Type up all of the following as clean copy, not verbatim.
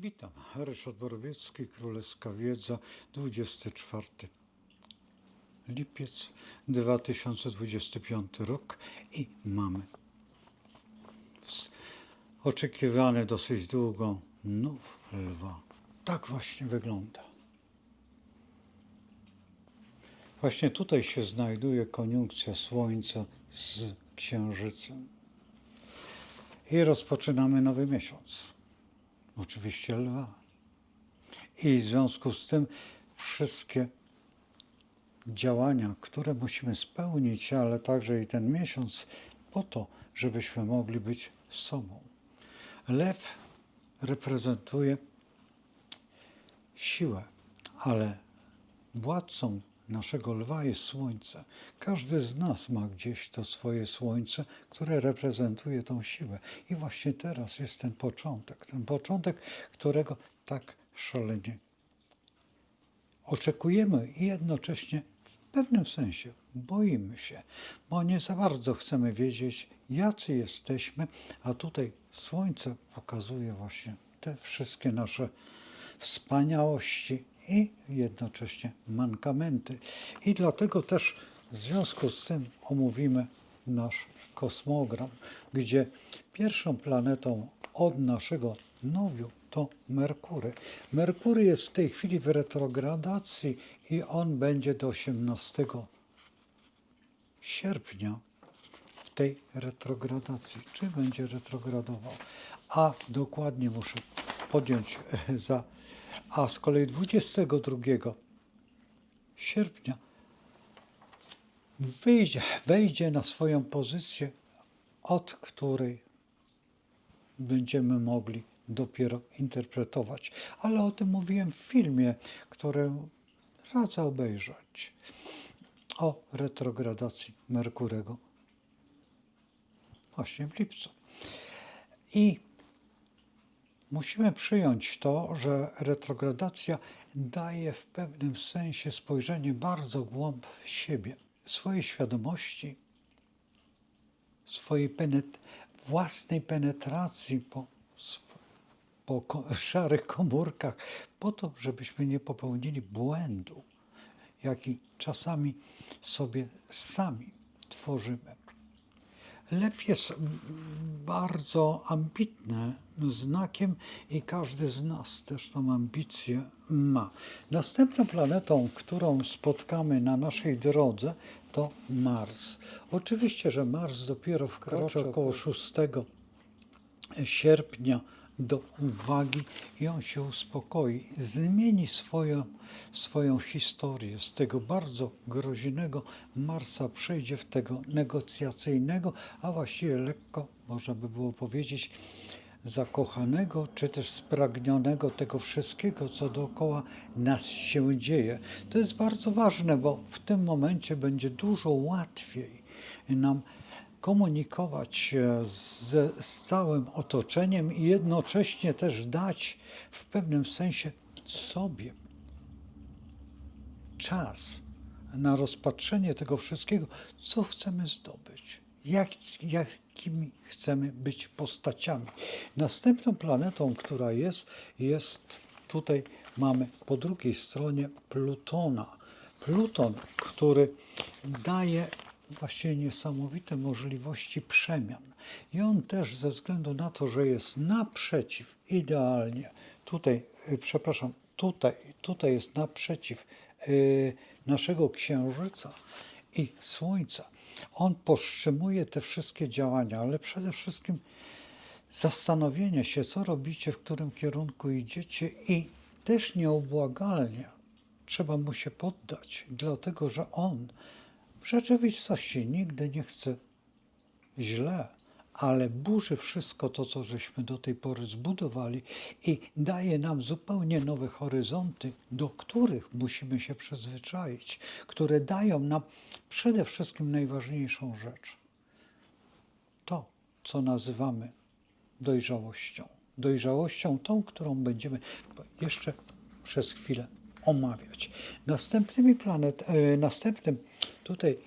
Witam, Ryszard Borowiecki, Królewska Wiedza, 24 lipiec 2025 rok i mamy oczekiwane dosyć długo nów lwa. Tak właśnie wygląda. Właśnie tutaj się znajduje koniunkcja Słońca z Księżycem. I rozpoczynamy nowy miesiąc. Oczywiście lwa. I w związku z tym wszystkie działania, które musimy spełnić, ale także i ten miesiąc po to, żebyśmy mogli być sobą. Lew reprezentuje siłę, ale władcą naszego lwa jest słońce. Każdy z nas ma gdzieś to swoje słońce, które reprezentuje tą siłę. I właśnie teraz jest ten początek, którego tak szalenie oczekujemy i jednocześnie w pewnym sensie boimy się, bo nie za bardzo chcemy wiedzieć, jacy jesteśmy, a tutaj słońce pokazuje właśnie te wszystkie nasze wspaniałości i jednocześnie mankamenty. I dlatego też w związku z tym omówimy nasz kosmogram, gdzie pierwszą planetą od naszego nowiu to Merkury. Merkury jest w tej chwili w retrogradacji i on będzie do 18 sierpnia w tej retrogradacji. Czy będzie retrogradował? A dokładnie muszę podjąć a z kolei 22 sierpnia wejdzie na swoją pozycję, od której będziemy mogli dopiero interpretować. Ale o tym mówiłem w filmie, który radzę obejrzeć, o retrogradacji Merkurego właśnie w lipcu. I musimy przyjąć to, że retrogradacja daje w pewnym sensie spojrzenie bardzo głąb siebie, swojej świadomości, swojej własnej penetracji po szarych komórkach, po to, żebyśmy nie popełnili błędu, jaki czasami sobie sami tworzymy. Lew jest bardzo ambitnym znakiem i każdy z nas też tą ambicję ma. Następną planetą, którą spotkamy na naszej drodze, to Mars. Oczywiście, że Mars dopiero wkroczy około 6 sierpnia do wagi i on się uspokoi, zmieni swoją historię. Z tego bardzo groźnego Marsa przejdzie w tego negocjacyjnego, a właściwie lekko, można by było powiedzieć, zakochanego, czy też spragnionego tego wszystkiego, co dookoła nas się dzieje. To jest bardzo ważne, bo w tym momencie będzie dużo łatwiej nam komunikować się z całym otoczeniem i jednocześnie też dać w pewnym sensie sobie czas na rozpatrzenie tego wszystkiego, co chcemy zdobyć, jakimi chcemy być postaciami. Następną planetą, która jest tutaj mamy po drugiej stronie Plutona. Pluton, który daje właściwie niesamowite możliwości przemian. I on też ze względu na to, że jest naprzeciw idealnie, tutaj jest naprzeciw naszego Księżyca i Słońca. On powstrzymuje te wszystkie działania, ale przede wszystkim zastanowienie się, co robicie, w którym kierunku idziecie i też nieubłagalnie trzeba mu się poddać, dlatego że on w rzeczywistości nigdy nie chce źle, ale burzy wszystko to, co żeśmy do tej pory zbudowali i daje nam zupełnie nowe horyzonty, do których musimy się przyzwyczaić, które dają nam przede wszystkim najważniejszą rzecz. To, co nazywamy dojrzałością. Dojrzałością tą, którą będziemy jeszcze przez chwilę omawiać. Następnym tutaj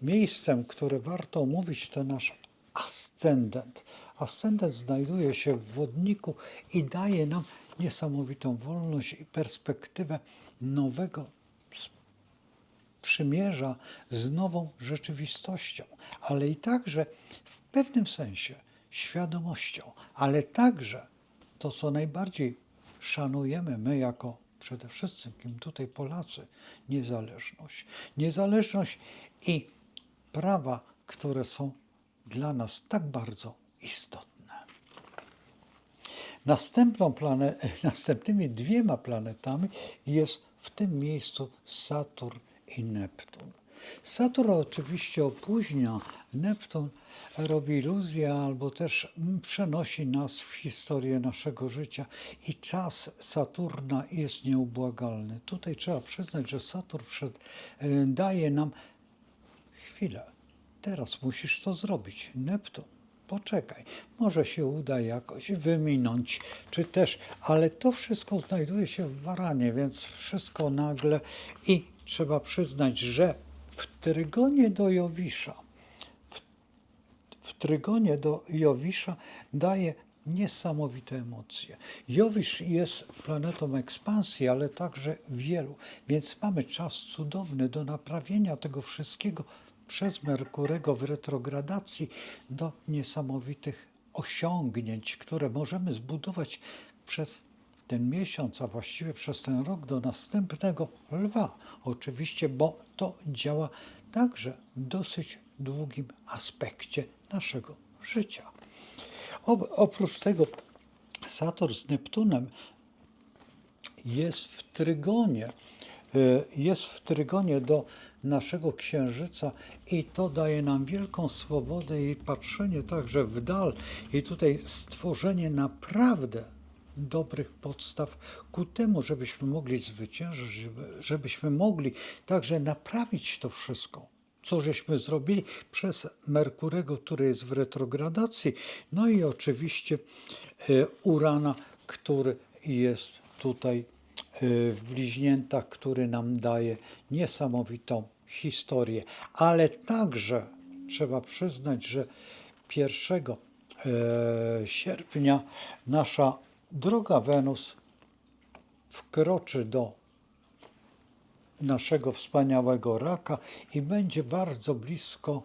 miejscem, które warto omówić, to nasz ascendent. Ascendent znajduje się w wodniku i daje nam niesamowitą wolność i perspektywę nowego przymierza z nową rzeczywistością, ale i także w pewnym sensie świadomością, ale także to, co najbardziej szanujemy my jako przede wszystkim tutaj Polacy, niezależność. Niezależność i prawa, które są dla nas tak bardzo istotne. Następnymi dwiema planetami jest w tym miejscu Saturn i Neptun. Saturn oczywiście opóźnia, Neptun robi iluzję albo też przenosi nas w historię naszego życia i czas Saturna jest nieubłagalny. Tutaj trzeba przyznać, że Saturn daje nam chwilę. Teraz musisz to zrobić. Neptun, poczekaj, może się uda jakoś wyminąć, czy też, ale to wszystko znajduje się w Baranie, więc wszystko nagle i trzeba przyznać, że w trygonie do Jowisza, w trygonie do Jowisza daje niesamowite emocje. Jowisz jest planetą ekspansji, ale także wielu, więc mamy czas cudowny do naprawienia tego wszystkiego przez Merkurego w retrogradacji do niesamowitych osiągnięć, które możemy zbudować przez ten miesiąc, a właściwie przez ten rok do następnego Lwa. Oczywiście, bo to działa także w dosyć długim aspekcie naszego życia. Oprócz tego Saturn z Neptunem jest w trygonie do naszego Księżyca i to daje nam wielką swobodę i patrzenie także w dal i tutaj stworzenie naprawdę dobrych podstaw ku temu, żebyśmy mogli zwyciężyć, żebyśmy mogli także naprawić to wszystko, co żeśmy zrobili przez Merkurego, który jest w retrogradacji, no i oczywiście Urana, który jest tutaj w bliźniętach, który nam daje niesamowitą historię. Ale także trzeba przyznać, że 1 sierpnia nasza droga Wenus wkroczy do naszego wspaniałego raka i będzie bardzo blisko,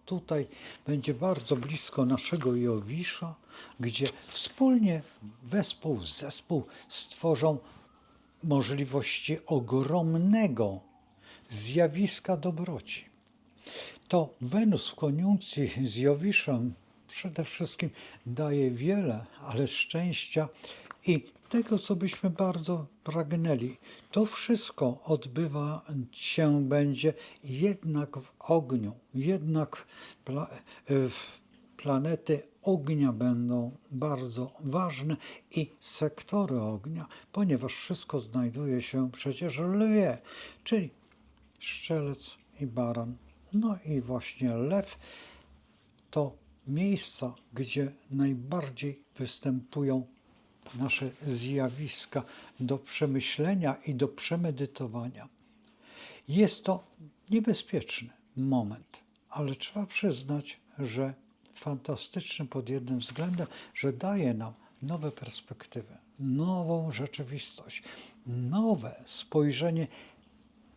tutaj będzie bardzo blisko naszego Jowisza, gdzie wspólnie zespół stworzą możliwości ogromnego zjawiska dobroci. To Wenus w koniunkcji z Jowiszem przede wszystkim daje wiele, ale szczęścia i tego, co byśmy bardzo pragnęli. To wszystko odbywa się będzie jednak w ogniu, jednak planety ognia będą bardzo ważne i sektory ognia, ponieważ wszystko znajduje się przecież w Lwie, czyli Strzelec i Baran. No i właśnie Lew to miejsca, gdzie najbardziej występują nasze zjawiska do przemyślenia i do przemedytowania. Jest to niebezpieczny moment, ale trzeba przyznać, że fantastyczny pod jednym względem, że daje nam nowe perspektywy, nową rzeczywistość, nowe spojrzenie,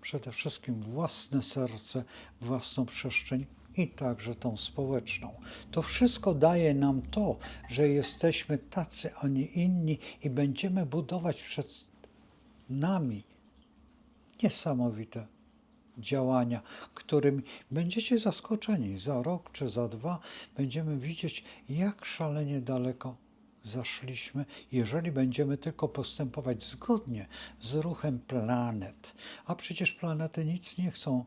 przede wszystkim własne serce, własną przestrzeń i także tą społeczną. To wszystko daje nam to, że jesteśmy tacy, a nie inni i będziemy budować przed nami niesamowite działania, którymi będziecie zaskoczeni. Za rok czy za 2 będziemy widzieć, jak szalenie daleko zaszliśmy, jeżeli będziemy tylko postępować zgodnie z ruchem planet. A przecież planety nic nie chcą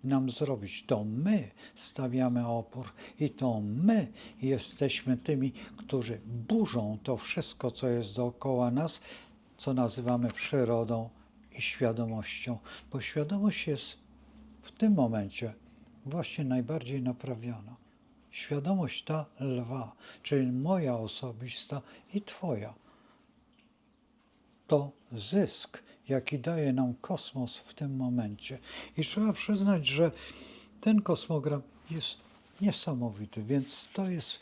nam zrobić. To my stawiamy opór i to my jesteśmy tymi, którzy burzą to wszystko, co jest dookoła nas, co nazywamy przyrodą i świadomością, bo świadomość jest w tym momencie właśnie najbardziej naprawiana. Świadomość ta Lwa, czyli moja osobista i Twoja, to zysk, jaki daje nam kosmos w tym momencie. I trzeba przyznać, że ten kosmogram jest niesamowity, więc to jest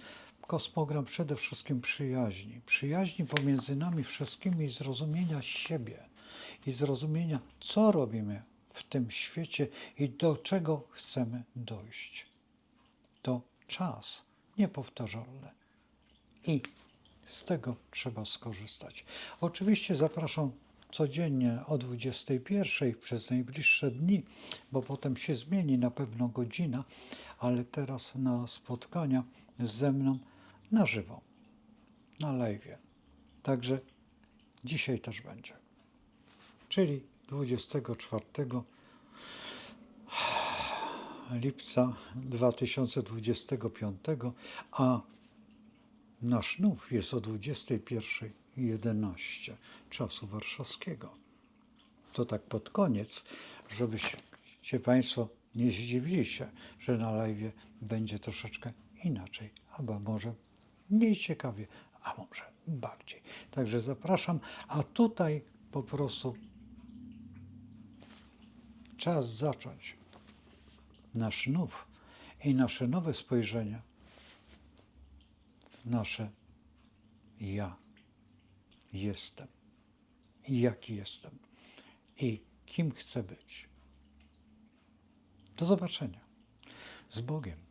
kosmogram przede wszystkim przyjaźni. Przyjaźni pomiędzy nami wszystkimi i zrozumienia siebie. I zrozumienia, co robimy w tym świecie i do czego chcemy dojść. To czas niepowtarzalny. I z tego trzeba skorzystać. Oczywiście zapraszam codziennie o 21 przez najbliższe dni, bo potem się zmieni na pewno godzina, ale teraz na spotkania ze mną na żywo, na live. Także dzisiaj też będzie. Czyli 24 lipca 2025, a nasz nów jest o 21:11 czasu warszawskiego. To tak pod koniec, żebyście Państwo nie zdziwili się, że na live będzie troszeczkę inaczej, albo może mniej ciekawie, a może bardziej. Także zapraszam, a tutaj po prostu czas zacząć nasz nów i nasze nowe spojrzenie w nasze ja jestem i jaki jestem i kim chcę być. Do zobaczenia. Z Bogiem.